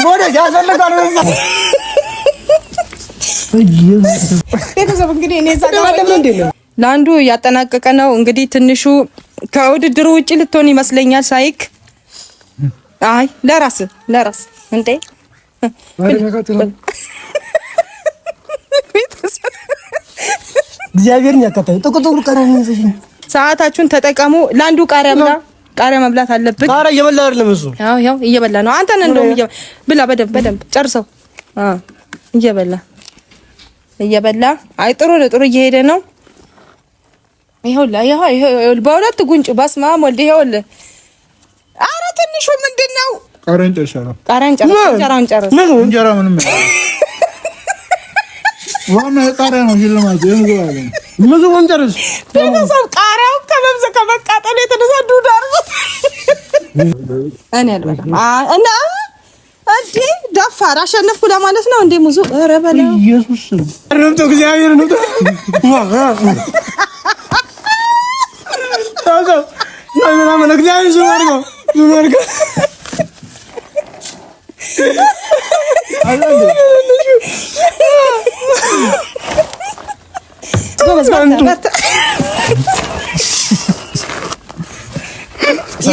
ሞዴስ ያስፈልጋል። ቤተሰብ እንግዲህ እኔ ለአንዱ ያጠናቀቀ ነው እንግዲህ ትንሹ ከውድድሩ ውጪ ልትሆን ይመስለኛል ሳይክ አይ ለራስ እንዴ እግዚአብሔርን ያከታዩ ጥቁጥቁ ቀረኝ። ሰዓታችሁን ተጠቀሙ። ለአንዱ ቃሪያ መብላት አለብን። ቃሪያ እየበላ አይደለም እሱ ያው እየበላ ነው። አንተን እንደውም ብላ በደንብ ጨርሰው። እየበላ አይ ጥሩ እየሄደ ነው። ይኸውልህ በሁለት ጉንጭ በስማም ወልድ ይኸውልህ። ኧረ ትንሹ ምንድነው? ቃሪያን ጨርሻለሁ። እንጀራውን ጨርስ። እንጀራ ምንም ዋና ቃሪያ ነው ሽልማት የምግብ ምግቡን ጨርስ። ቤተሰብ ቃሪያው ከመቃጠሉ የተነሳ ዱዳ አድርጎት እኔ አልበላም እና እንዴ ደፋር አሸነፍኩ ለማለት ነው እንዴ ሙዙ ኧረ በላ ኢየሱስ ረምቶ እግዚአብሔር ነው ታውቃው ምናምን እግዚአብሔር ዙማርጎ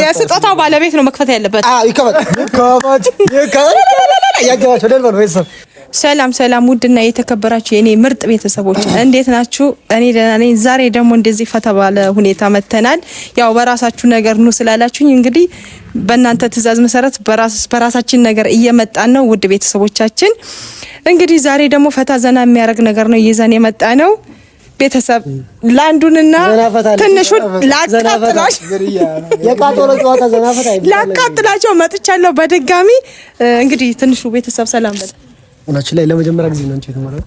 የስጦታው ባለቤት ነው መክፈት ያለበት። ሰላም ውድና የተከበራችሁ የኔ ምርጥ ቤተሰቦች እንዴት ናችሁ? እኔ ደህና ነኝ። ዛሬ ደግሞ እንደዚህ ፈታ ባለ ሁኔታ መተናል። ያው በራሳችሁ ነገር ኑ ስላላችሁኝ እንግዲህ በእናንተ ትዕዛዝ መሰረት በራሳችን ነገር እየመጣን ነው። ውድ ቤተሰቦቻችን እንግዲህ ዛሬ ደግሞ ፈታ ዘና የሚያደርግ ነገር ነው ይዘን የመጣ ነው። ቤተሰብ ላንዱንና ትንሹን ላቃጥላቸው መጥቻለሁ በድጋሚ። እንግዲህ ትንሹ ቤተሰብ ሰላም በል። ሁላችን ላይ ለመጀመሪያ ጊዜ ነው እንጂ ተመረው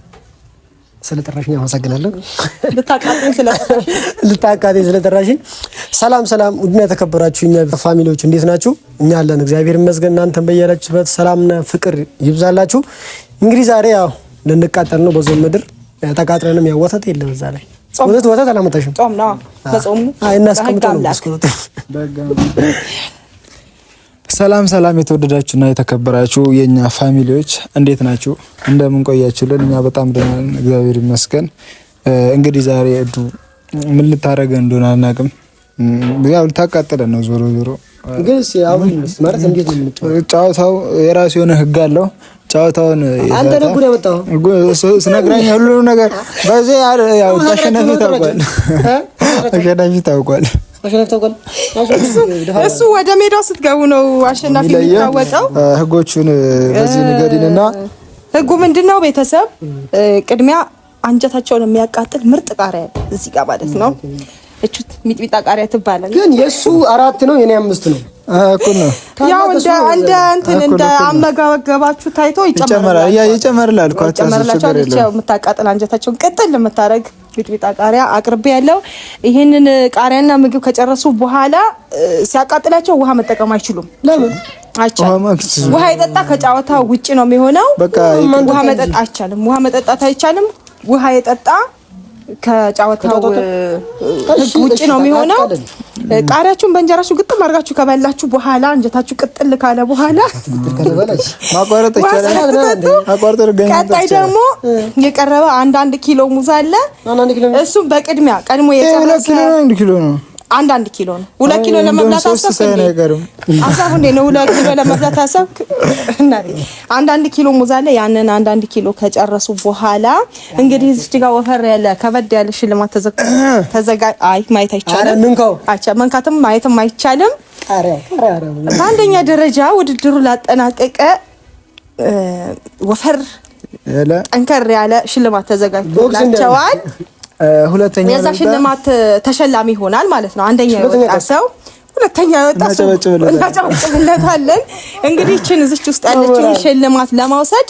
ስለጠራሽኝ አመሰግናለሁ። ልታቃጥኝ ስለጠራሽኝ። ሰላም ውድና የተከበራችሁ እኛ ፋሚሊዎች እንዴት ናችሁ? እኛ አለን እግዚአብሔር ይመስገን። እናንተም በያላችሁበት ሰላምና ፍቅር ይብዛላችሁ። እንግዲህ ዛሬ ያው ልንቃጠል ነው በዞን ምድር ተቃጥረንም ያው ወተት የለም እዛ ላይ ወተት አላመጣሽም። ጾም ነው በጾም እናስቀምጣለን። ሰላም የተወደዳችሁና የተከበራችሁ የኛ ፋሚሊዎች እንዴት ናችሁ? እንደምን ቆያችሁልን? እኛ በጣም ደህና ነን እግዚአብሔር ይመስገን። እንግዲህ ዛሬ እዱ ምን ልታረገ እንደሆነ አናውቅም። ያው ልታቃጥለን ነው ዞሮ ግን አሁን ማለት እንዴት ነው ጨዋታው የራሱ የሆነ ህግ አለው። ጨዋታውን አንተ ነው ጉድ ያመጣው ስነግራኝ ሁሉ ነገር በዚህ ያው አሸናፊ ታውቋል። እሱ ወደ ሜዳው ስትገቡ ነው አሸናፊ የሚታወቀው። ህጎቹን በዚህ ንገሪንና ህጉ ምንድነው? ቤተሰብ ቅድሚያ አንጀታቸውን የሚያቃጥል ምርጥ ቃሪያ እዚህ ጋር ማለት ነው። እቹት ሚጥሚጣ ቃሪያ ትባላለች። ግን የሱ 4 ነው የኔ 5 ነው እኮ ነው። ያው እንደ አመጋገባችሁ ታይቶ ይጨመራል። ይጨመራል እኮ አታስቸግሩ። የምታቃጥል አንጀታቸውን ቅጥል የምታረግ ሚጥሚጣ ቃሪያ አቅርቤ ያለው። ይሄንን ቃሪያና ምግብ ከጨረሱ በኋላ ሲያቃጥላቸው ውሃ መጠቀም አይችሉም። ለምን አይቻልም? ውሃ የጠጣ ከጨዋታ ውጪ ነው የሚሆነው። ውሃ መጠጣት አይቻልም። ውሃ መጠጣት አይቻልም። ውሃ የጠጣ ከጨዋታው ውጪ ነው የሚሆነው። ቃሪያችሁን በእንጀራችሁ ግጥም አድርጋችሁ ከበላችሁ በኋላ አንጀታችሁ ቅጥል ካለ በኋላ ማቋረጥ ይቻላል። ቀጣይ ደግሞ የቀረበ 1 ኪሎ ሙዝ አለ። እሱም በቅድሚያ ቀድሞ የጨረሰ 1 ኪሎ ነው። 1 ኪሎ ነው። 2 ኪሎ ለመብላት አሰብክ እንዴ? ነው 2 ኪሎ ለመብላት አሰብክ እና 1 ኪሎ ሙዝ አለ። ያንን 1 ኪሎ ከጨረሱ በኋላ እንግዲህ እዚህ ጋር ወፈር ያለ ከበድ ያለ ሽልማት ተዘጋጅ። አይ ማየት አይቻልም። መንካትም ማየትም አይቻልም። በአንደኛ ደረጃ ውድድሩ ላጠናቀቀ ወፈር ጠንከር ያለ ሽልማት ተዘጋጅቶላቸዋል። ሁለተኛ የዛ ሽልማት ተሸላሚ ይሆናል ማለት ነው። አንደኛ የወጣ ሰው ሁለተኛ የወጣ ሰው እናጨብጭብለታለን። እንግዲህ እቺን እዚች ውስጥ ያለችውን ሽልማት ለማውሰድ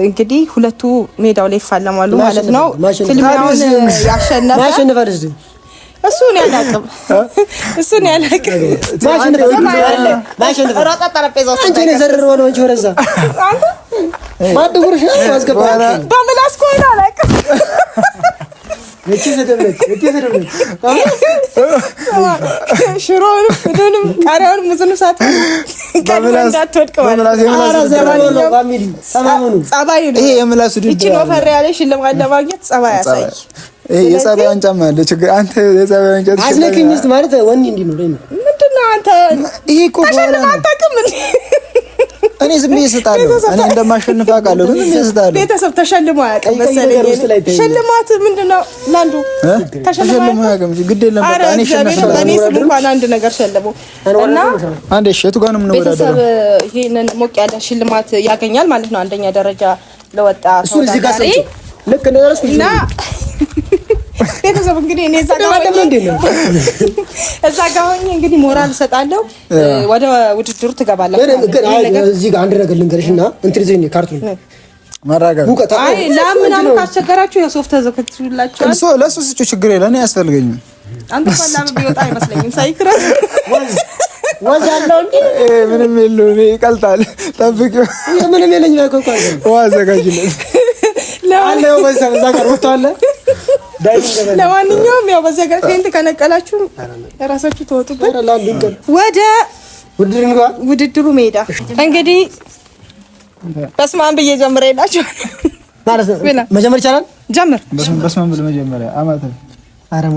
እንግዲህ ሁለቱ ሜዳው ላይ ይፋለማሉ ማለት ነው። ፍልሚያውን ያሸነፈ እሱን ያላቅም ራጣ ጠረጴዛ ውስጥ አንቺ ነህ ዘርሮ ነው እንጂ ወረዛ አንተ ማድጉርሽ አስገባ በምላስ ኮይና አላቅም ሽሮውን ቃሪያውን ሙዝን ሳት በምላስ በምላስ ጸባይ ነው ይሄ የምላስ ድድ እቺ ነው ፈር ያለ ሽልማት ለማግኘት ጸባይ ያሳይ ይሄ የጸባይ አንጫማ አለ ችግር አንተ የጸባይ አንጫማ አስነክኝስ ማለት ወንድ እንዲ ነው ምንድነው አንተ ይሄ እኮ እኔ ዝም ብዬ እሰጣለሁ እኔ እንደማሸንፍ አውቃለሁ ግን ዝም ብዬ እሰጣለሁ ቤተሰብ ተሸልሞ አያውቅም መሰለኝ ሽልማት ምንድነው ላንዱ ተሸልሞ አያውቅም ግድ የለም በቃ እኔ ሸልማት እኔ ስም እንኳን አንድ ነገር ሸልሞ እና አንዴ እሸቱ ጋር ነው የምንወዳደረው ይሄንን ሞቅ ያለ ሽልማት ያገኛል ማለት ነው አንደኛ ደረጃ ለወጣ ተወዳዳሪ ልክ እንደደረስኩ እና ቤተሰብ እንግዲህ እኔ እዛ ጋር ሆኜ እንግዲህ ሞራል እሰጣለሁ ወደ ውድድሩ ትገባላችሁ እዚህ ጋር አንድ ነገር ልንገርሽና እንትን ዘይኔ ካርቱን ማራጋብ አይ ለምን ካስቸገራችሁ የሶፍት ተዘከትላችሁ ለሱ ስጩ ችግር የለም እኔ አያስፈልገኝም አንተ ፈላም ቢወጣ አይመስለኝም ሳይክራስ ወዛለው እንዴ ምንም የለው እኔ ይቀልጣል ጠብቂው ምንም የለኝ ነው እኮ አዘጋጅልኝ ለአለው በዛ ጋር ወጣለ ለማንኛውም ያው በዛ ጋር ፌንት ከነቀላችሁ ራሳችሁ ተወጡበት ወደ ውድድሩ ሜዳ እንግዲህ በስማን ብዬ ጀምሬላችሁ ማለት ነው መጀመር ይቻላል ጀምር በስማን ብለ መጀመሪያ አማተ አረማ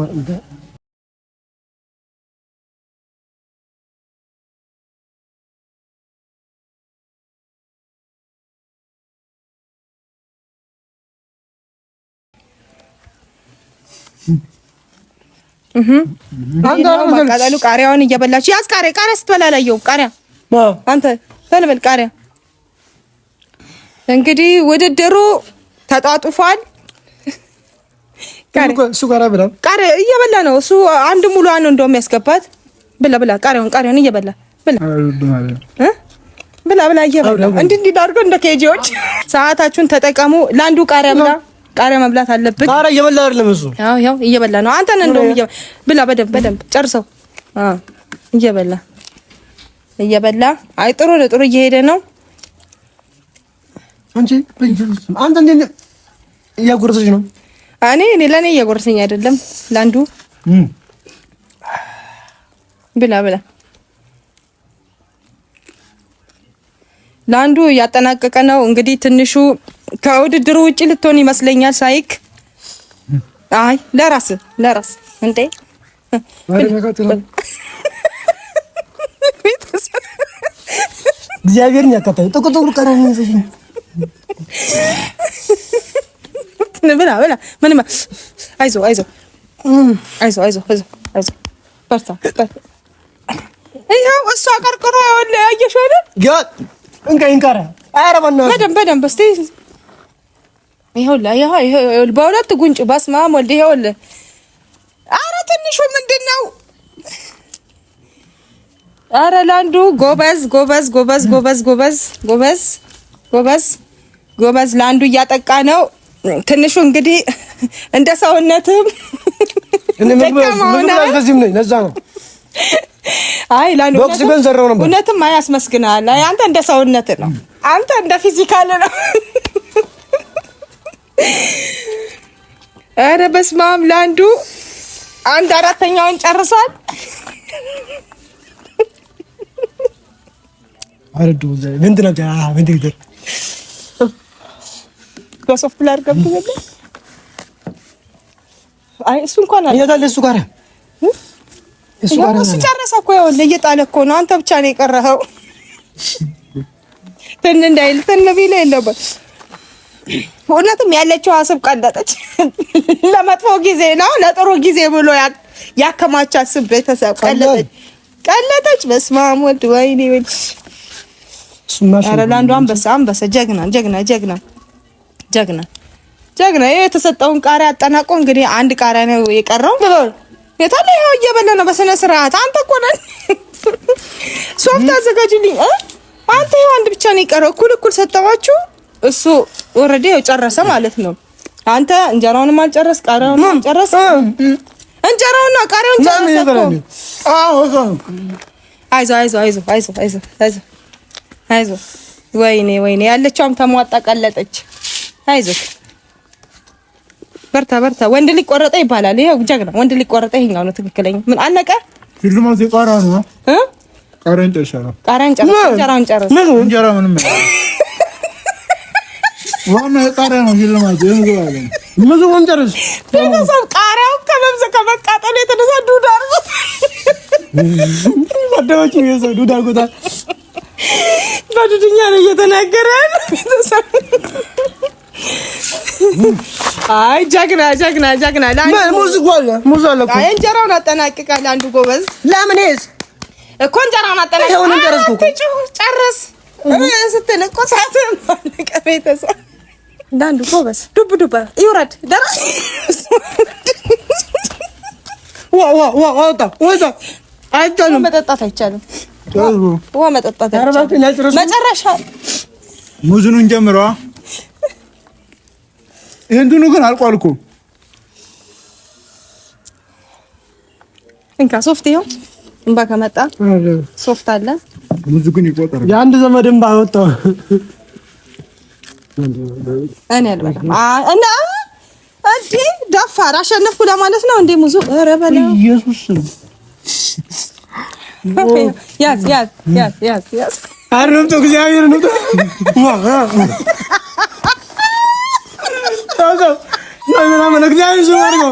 ማቃጠሉ ቃሪያውን እየበላችሁ ያዝ ቃሪያ ስትበላ አላየሁም ቃሪያ አንተ በልበል ቃሪያ እንግዲህ ውድድሩ ተጣጥፏል ቃሪያ እየበላ ነው እሱ አንድ ሙሉ ነው እንደውም ያስገባት ብላ ቃሪያውን እየበላ ብላ እየበላ እንዲህ አድርገው እንደ ኬጂዎች ሰዓታችሁን ተጠቀሙ ለአንዱ ቃሪያ መብላት አለብን። ቃሪያ እየበላ አይደለም እሱ ያው እየበላ ነው። አንተ ነህ እንደውም ብላ በደንብ ጨርሰው። እየበላ አይ ጥሩ እየሄደ ነው። አንተ እንዴ እያጎረሰች ነው? እኔ ለኔ እያጎረሰኝ አይደለም ላንዱ ብላ ላንዱ ያጠናቀቀ ነው። እንግዲህ ትንሹ ከውድድሩ ውጪ ልትሆን ይመስለኛል ሳይክ አይ ለራስ እንዴ እግዚአብሔርን ያከታዩ ጥቁጥቁ ቀረኝ ብላ ምንም አይዞ በርታ ይኸው እሷ ቀርቅሮ ያለ ያየሽው አይደል እንካራ አረባና በደንብ እስቲ ይኸው በሁለት ጉንጭ በስማም ወልድ ይኸው ኧረ ትንሹ ምንድነው ኧረ ላንዱ ጎበዝ ላንዱ እያጠቃ ነው ትንሹ እንግዲህ እንደ ሰውነትም ለዛ ነው አይ ላንዱ ቦክስ ግን ዘራው ነበር እውነትም አያስመስግናል አይ አንተ እንደ ሰውነት ነው አንተ እንደ ፊዚካል ነው ኧረ በስማም ላንዱ 1/4ኛውን ጨርሷል አረዱ ምንድነው በሶፍት ላር ገብቶ አይ እሱ እንኳን አይታለ እሱ ጋር እሱ ጨረሰ እኮ ያው ለየጣለ እኮ ነው አንተ ብቻ ነው የቀረኸው ትን ቢለ የለበት እውነትም ያለችው አስብ ቀለጠች ለመጥፎ ጊዜ ነው ለጥሩ ጊዜ ብሎ ያከማቻት ስብ ቤተሰብ ቀለጠች በስማም ወድ ወይኔ ኧረ ላንዱ አንበሳ ጀግና ይሄ የተሰጠውን ቃሪያ አጠናቆ እንግዲህ አንድ ቃሪያ ነው የቀረው የታለ ይሄው እየበላ ነው በስነ ስርዓት አንተ እኮ ነህ ሶፍት አዘጋጅልኝ አንተ ይሄው አንድ ብቻ ነው የቀረው እኩል ሰጣችሁ እሱ ኦሬዲ ጨረሰ ማለት ነው አንተ እንጀራውንም አልጨረስ ቃሪያውንም አልጨረስ እንጀራውና ቃሪያውን ጨረሰ አይዞ ወይኔ ያለችውም ተሟጣ ቀለጠች አይዞህ በርታ ወንድ ሊቆረጠ ይባላል ይሄው ጀግና ወንድ ሊቆረጠ ይሄኛው ነው ትክክለኛ ምን አለቀ ሽልማት የቃራ ነው ቃሪያን ጨርሻለሁ። እንጀራውን ጨርስ። እንጀራ ምንም ዋና ቃሪያ ነው ሽልማቱ። ምግቡን ጨርስ። ቤተሰብ ቃሪያው ከመቃጠሉ የተነሳ ዱዳ አድርጎት ማዳዎች ይዘው ዱዳ አድርጎታል። በዱድኛ ነው እየተናገረ ያለው ቤተሰብ። አይ ጀግና ሙዝ አለ እኮ። አይ እንጀራውን አጠናቅቃል አንዱ ጎበዝ። ለምንስ እኮ እንጀራውን አጠናቅቃል። ይሄውን ጨረስኩ እኮ። ጨርስ ስትል እኮ ሳትም ባለቀ ቤተሰብ። አንዱ ጎበዝ ዱብ ይውረድ ደራ ወጣ አይቻልም። መጠጣት አይቻልም። ውሃ መጠጣት መጨረሻ ሙዙን እንጀምረዋ። እንትኑ ግን አልቋል እኮ። እንካ ሶፍት ይኸው እንባ ከመጣ ሶፍት አለ። ሙዙ ግን ይቆጠራል። የአንድ ዘመድ እንባ ወጣው። እኔ አልበላም እና እንዴ ደፋር አሸነፍኩ ለማለት ነው እንዴ? ሙዙ ኧረ በለው ኢየሱስ ያዝ አረምቶ እግዚአብሔር ነው። ምናምን እግዚአብሔር ዙም አድርገው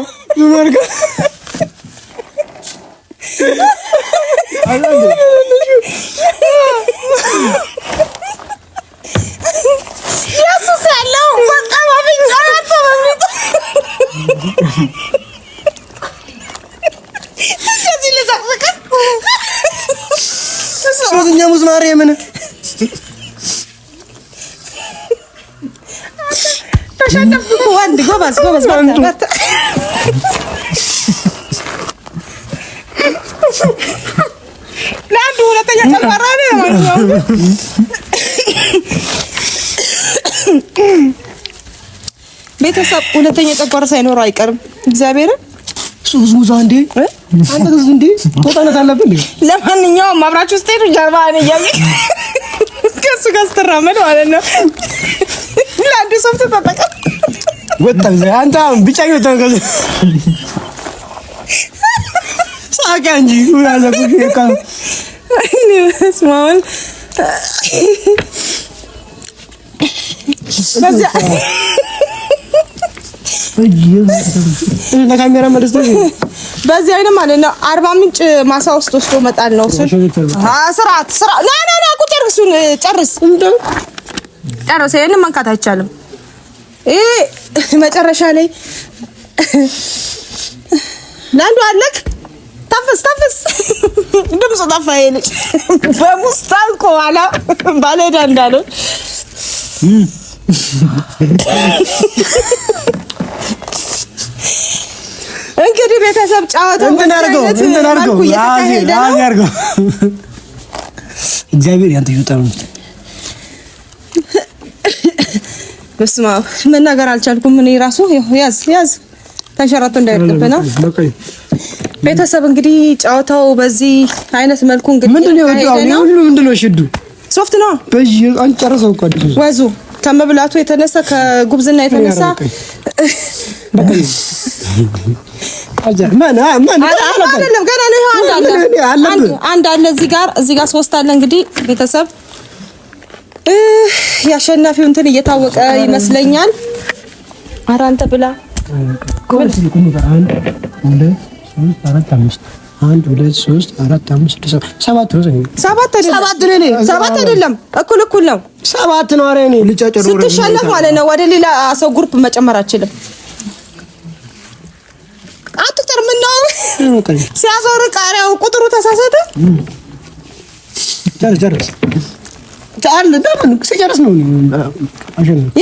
ኢየሱስ ያለው በጣም አብኛት በሚት እንደዚህ ለዛቀ ሶስተኛ ሙዝ ማርያምን ተሸነፍኩ። ወንድ ጎበዝ በርታ። ለአንዱ ሁለተኛ ጨመራ ነው ማለት ነው። ቤተሰብ ሁለተኛ ጨጓራ ሳይኖረው አይቀርም። እግዚአብሔርን ሱዝ ሙዛ እንዴ አንተ ግዝ እንዴ ተጣላት አለብኝ። ለማንኛውም አብራችሁ ስትሄዱ ጀርባህን እያየህ ከእሱ ጋር ስትራመድ ማለት ነው። ለአንዱ ሶፍት ተጠቀም። ወጣ አንተ ቢጫ ይወጣል ሳቃ እንጂ ወላለ ኩካ ስማውን በዚያ ለካሜራ መልስተው በዚህ አይነት ማለት ነው። አርባ ምንጭ ማሳ ውስጥ ወስዶ መጣል ነው እሱ። ስራት ና ቁጥርሱን ጨርስ። ይሄንን መንካት አይቻልም። ይሄ መጨረሻ ላይ ለአንዱ አለክ ታፈስ ድምፁ ጠፋ። ይሄ ልጅ በሙስታል ቆዋላ ባለዳ እንዳለው እንግዲህ ቤተሰብ ጨዋታው እንትን አድርገው እግዚአብሔር ያንተ ይውጣው። በስመ አብ መናገር አልቻልኩም። እኔ ራሱ ያዝ ተንሸራቶ እንዳይወድቅብህ ነው። ቤተሰብ እንግዲህ ጨዋታው በዚህ አይነት መልኩ እንግዲህ ምንድነው ሽዱ ሶፍት ነው። አንጨርሰው እኮ ወዙ ከመብላቱ የተነሳ ከጉብዝና የተነሳ አይደለም ገና ነው። አንድ አለ እዚህ ጋር ሶስት አለ። እንግዲህ ቤተሰብ ያሸናፊው እንትን እየታወቀ ይመስለኛል። ኧረ አንተ ብላ አንድ ሁለት ሶስት አራት አምስት ስድስት ሰባት አይደለም እኩል ነው። ሰባት ነው። ኧረ እኔ ስትሸነፍ ማለት ነው ወደ ሌላ ሰው ግሩፕ መጨመር አትችልም። አትጥር ምን ነው ሲያዞር ቃሪያው ቁጥሩ ተሳሳተ። ጨርስ ለምን ሲጨርስ ነው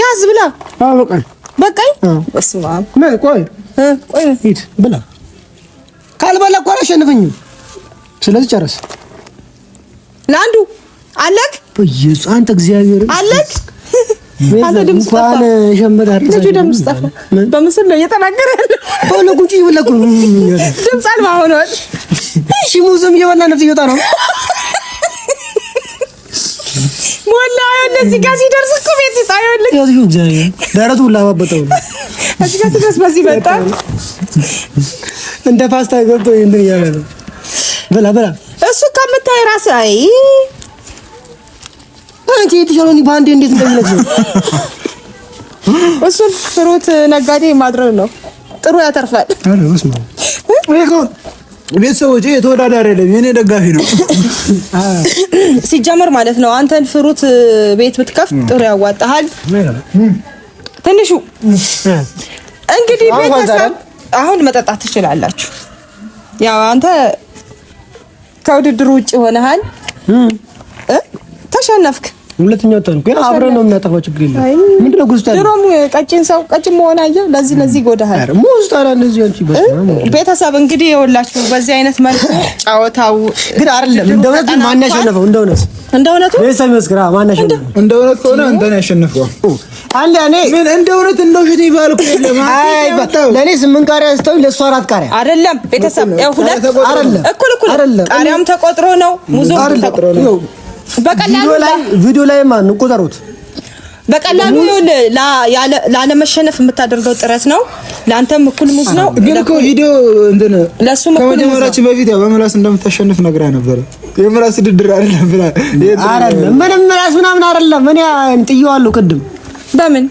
ያዝ ብላ በቃኝ። በስመ አብ ቆይ ሂድ ብላ ካልበላ እኮ አላሸንፈኝም። ስለዚህ ጨርስ። ለአንዱ አለክ በኢየሱስ አንተ እግዚአብሔር አለክ አንተ ድምጽ ጠፋ። ልጁ ድምጽ ጠፋ። በምስል ላይ እየተናገረ ያለው በለጉጪ ይብለቁ ድምጽ አልባ ሆኗል። እሺ ሙዝም እየበላ ነፍስ ይወጣ ነው። ሞላ እነዚህ ጋር ሲደርስ እኮ ቤት ይጣየውልኝ። ያዚሁ እግዚአብሔር ደረቱ ላባበጠው እዚህ ጋር ሲደርስ በዚህ መጣ እንደ ፓስታ ገብቶ እንትን ያለ ነው። ብላ እሱ ከምት ብታይ ራስህ አይ አንቺ የተሻለኝ ባንዴ እንዴት እንደሚነግር እሱን ፍሩት ነጋዴ ማድረግ ነው። ጥሩ ያተርፋል። አረ በስመ አብ ቤተሰቦቼ የተወዳዳሪ አይደለም የኔ ደጋፊ ነው ሲጀመር ማለት ነው። አንተን ፍሩት ቤት ብትከፍት ጥሩ ያዋጣሃል። ትንሹ እንግዲህ ቤተሰብ አሁን መጠጣት ትችላላችሁ። ያው አንተ ከውድድሩ ውጪ ሆነሃል፣ ተሸነፍክ። ሁለተኛው ታንኩ ያ አብረን ነው የምናጠፋው። ችግር የለም። ምንድነው ጉስታ ድሮም ቀጭን ሰው ቀጭን መሆን አየህ። ለዚህ ጎዳሃል። አረ ሙስታ እንደዚህ አንቺ በስማ ቤተሰብ እንግዲህ ይኸውላችሁ በዚህ አይነት መልኩ ጫወታው ግን አይደለም። እንደውነት ማን ያሸነፈው? እንደውነቱ ቤተሰብ መስክራ ማን ያሸነፈው? እንደውነት ከሆነ አንተ ነህ ያሸነፈው። አለ እኔ ምን እንደውነት እንደውሸት ይባልኩ የለም። አይ ለኔ 8 ቃሪያ አስተው ለሷ 4 ቃሪያ አይደለም። ቤተሰብ ሁለት አይደለም እኩል ቃሪያም ተቆጥሮ ነው ሙዙም ተቆጥሮ ነው። በቀላሉ ቪዲዮ ላይ ማን ቆጠሩት? በቀላሉ ላለመሸነፍ የምታደርገው ጥረት ነው። ለአንተም እኩል ሙዝ ነው። ግን እኮ ቪዲዮ እንትን ከመጀመራችን በፊት ያው በምላስ እንደምታሸንፍ ነግራ ነበር። የምላስ ውድድር አይደለም ብላ አይደለም። ምንም ምላስ ምናምን አይደለም። ምን ጥየዋለሁ ቅድም በምን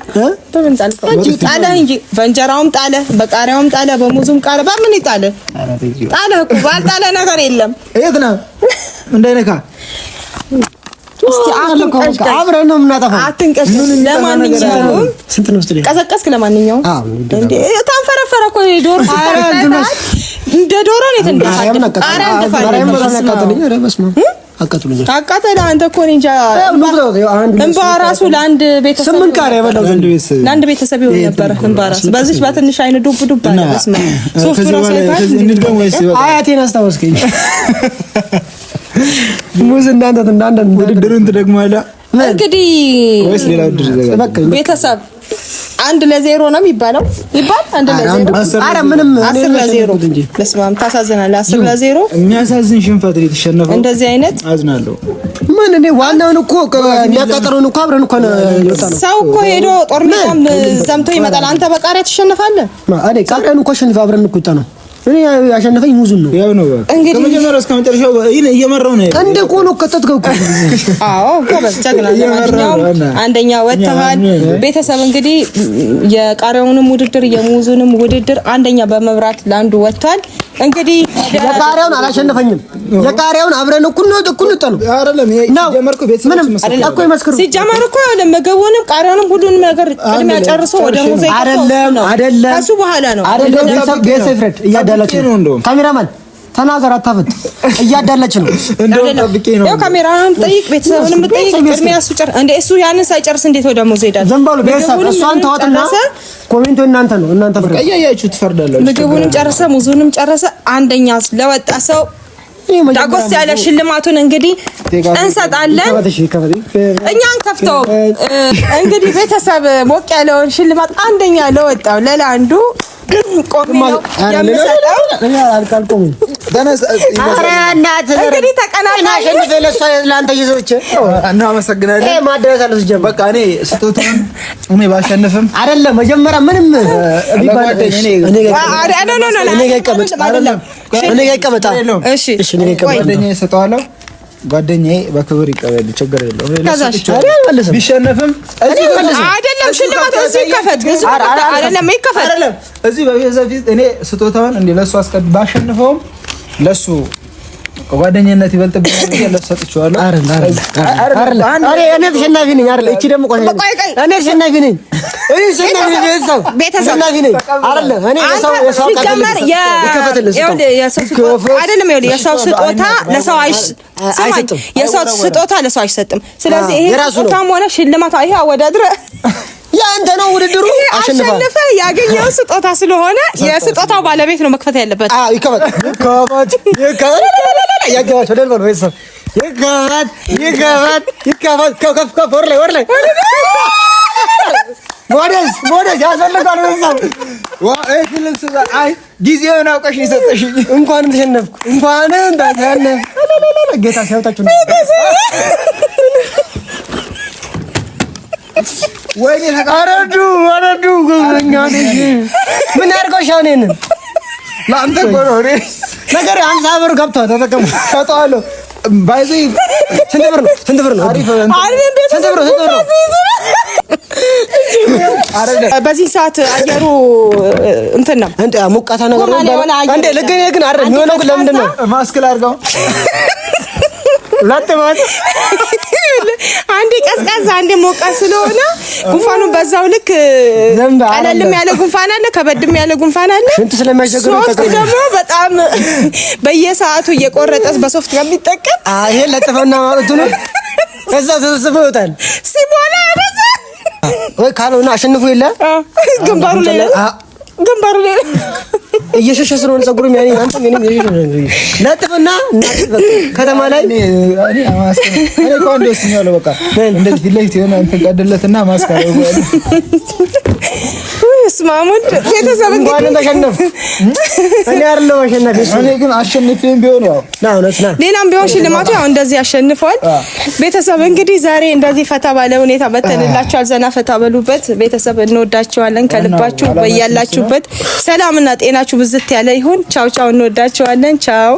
ጣለ እንጂ በእንጀራውም ጣለ፣ በቃሪያውም ጣለ፣ በሙዙም ቃለ። በምን ይጣለ? ጣለ እኮ ባልጣለ ነገር የለም። የት ነው እንዳይነካ እስቲ አብረን ነው የምናጠፋው። አትንቀስ። ለማንኛውም ስንት ነው ስትል ቀዘቀዝክ። ለማንኛውም እንዴ ታንፈረፈረ እኮ ዶሮ እንደ ዶሮ ነው የተንደፋደ። አረ አቃተለ አንተ እኮ እንጃ እንባ ራሱ ለአንድ ቤተሰብ 8 ቃሪያ በለው ለአንድ ቤተሰብ ይሆን ነበር። እንባ ራሱ በዚህ በትንሽ አይነ ዱብ ዱብ አለ። በስመ ሶፍቱ ራሱ አያቴን አስታወስከኝ። ሙዝ እንዳንተ ውድድሩን ትደግማለህ እንግዲህ ወይስ ሌላ ውድድር? ቤተሰብ 1-0 ነው የሚባለው ይባል 1-0 አረ ምንም 10-0 ለስማም ታሳዝናለህ። 10-0 የሚያሳዝን ሽንፈት ነው የተሸነፈው። እንደዚህ አይነት አዝናለሁ። ምን እኔ ዋናውን እኮ የሚያቃጥረውን እኮ አብረን እኮ ነው የወጣነው። ሰው እኮ ሄዶ ጦር ሜዳም ዘምቶ ይመጣል። አንተ በቃሪያ ትሸነፋለህ። አሬ ቃሪያን እኮ ሸንፈ አብረን እኮ ወጣነው። እኔ ያሸነፈኝ ሙዙን ነው። ያው ነው ከመጀመሪያው እስከ መጨረሻው እየመራው ነው። እንደ ቆሎ ከተትከው እኮ አዎ ጎበዝ ጀግና። ለማንኛውም አንደኛ ወጥተሃል። ቤተሰብ እንግዲህ የቃሪያውንም ውድድር የሙዙንም ውድድር አንደኛ በመብራት ለአንዱ ወጥቷል። እንግዲህ የቃሪያውን አላሸነፈኝም። የቃሪያውን አብረን እኩል ነው ነው አይደለም። የጀመርኩ ቤተሰቦች እኮ ይመስክሩ። ሲጀመር እኮ ምግቡንም ቃሪያውንም ሁሉንም ነገር ቅድሚያ ጨርሶ ወደ ሙዙ አይደለም ከሱ በኋላ ነው አይደለም። ቤተሰብ ፍሬድ እያዳለች ነው። ካሜራማን ተናገር፣ አታፈጥ። እያዳለች ነው። እንደው ጠብቄ ነው። ያው ካሜራውን ጠይቅ፣ ቤተሰብንም ጠይቅ። ቅድሚያ እሱ ጨርስ እንደ እሱ ያንን ሳይጨርስ እንዴት ወደ ሙዙ ይሄዳል? ዝም በሉ ቤተሰብ። እሷን ተዋትና ኮሜንቱ እናንተ ነው። እናንተ ፍሬድ ቀያያችሁ ትፈርዳላችሁ። ምግቡንም ጨረሰ፣ ሙዙንም ጨረሰ። አንደኛ ለወጣ ሰው ዳጎስ ያለ ሽልማቱን እንግዲህ እንሰጣለን። እኛን ከፍተው እንግዲህ ቤተሰብ ሞቅ ያለውን ሽልማት አንደኛ ለወጣው ለላንዱ ቆሚ ነው የምሰጠው። እንግዲህ ተቀናቃኝ ለአንተ ይዘውች እናመሰግናለን። ማደረስ አለ ሲጀምር በቃ እኔ ስጦታውን እኔ ባሸንፍም አይደለም መጀመሪያ ምንም ቢባል እኔ ይቀመጣ። እሺ ጓደኛዬ እሰጠዋለሁ። ጓደኛዬ በክብር ይቀበል፣ ችግር የለውም። ቢሸነፍም አይደለም ሽልማት እዚህ ይከፈት፣ አይደለም ይከፈት። እዚህ በቤተሰብ ፊት እኔ ስጦታውን እንደ ለሱ ባሸንፈውም ለሱ ጓደኛነት ይበልጥብኛል ብዬ ለሱ ሰጥቼዋለሁ። እኔ ተሸናፊ ነኝ አይደል? እቺ ደግሞ ቆይ እኔ ተሸናፊ ነኝ። ቤተሰብ ነኝ አይደል? እኔ የሰው ሲጀመር የሰው ስጦታ ለሰው አይሰጥም። የሰው ስጦታ ለሰው አይሰጥም። ስለዚህ ይሄ ስጦታም ሆነ ሽልማት ይሄ አወዳድረ ያንተ ነው ውድድሩ። አሸነፈ ያገኘው ስጦታ ስለሆነ የስጦታው ባለቤት ነው መክፈት ያለበት። አዎ ይከፈት። ያገባች ወደ ነው ቤተሰብ ይከፈት። ከፍ ወር ላይ ሞዴስ ያስፈልጋል። ቤተሰብ ጊዜውን አውቀሽ ነው የሰጠሽኝ። እንኳንም ተሸነፍኩ። እንኳንም ተሸነፍ ጌታ ሲያውጣችሁ ነው። ወይኔ አረዱ ጎበኛ ነሽ። ምን ያርገሻው ነን ለአንተ ቆሮሬ ነገር 50 ብር ገብቷል። ተጠቀሙ። ሰጣለሁ ባይዘ ስንት ብር ነው? በዚህ ሰዓት አየሩ እንትን ነው እንዴ ሞቃታ ነገር ነው። አንዴ ለገኔ ግን አይደል የሚሆነው። ለምንድን ነው ማስክ ላድርገው? ላጥማት አንዴ ቀዝቃዛ አንዴ ሞቃት ስለሆነ ጉንፋኑ በዛው ልክ ቀለልም ያለ ጉንፋን አለ፣ ከበድም ያለ ጉንፋን አለ። ሽንት ስለማይቸገረው ደግሞ በጣም በየሰዓቱ እየቆረጠስ በሶፍት ከሚጠቀም ይሄ ለጥፈና ማለት ነው። እዛ ተሰብስበው ይወጣል ሲሞላ አይደል ወይ ካልሆነ አሸንፉ የለ ግንባሩ ላይ እየሸሸ ስለሆነ ፀጉሩም ያኔ አንተ ምንም እየሸሸ ነው። ለጥፍና ከተማ ላይ እኔ ማስክ እኔ ቆንጆ ሲኛለው በቃ እንደዚህ ፊት ለፊት የሆነ እንትን ቀደለትና ማስክ አደረገው። ስማሙድ ቤተሰብ እንግዲህ ተሸነፍ እኔ አይደለም አሸናፊ። እኔ ግን አሸንፌም ቢሆን ያው ሌላም ቢሆን ሽልማቱ ያው እንደዚህ አሸንፈዋል። ቤተሰብ እንግዲህ ዛሬ እንደዚህ ፈታ ባለ ሁኔታ መተንላችኋል። ዘና ፈታ በሉበት ቤተሰብ። እንወዳችኋለን ከልባችሁ። በያላችሁበት ሰላምና ጤናችሁ ብዝት ያለ ይሁን። ቻው ቻው። እንወዳችኋለን። ቻው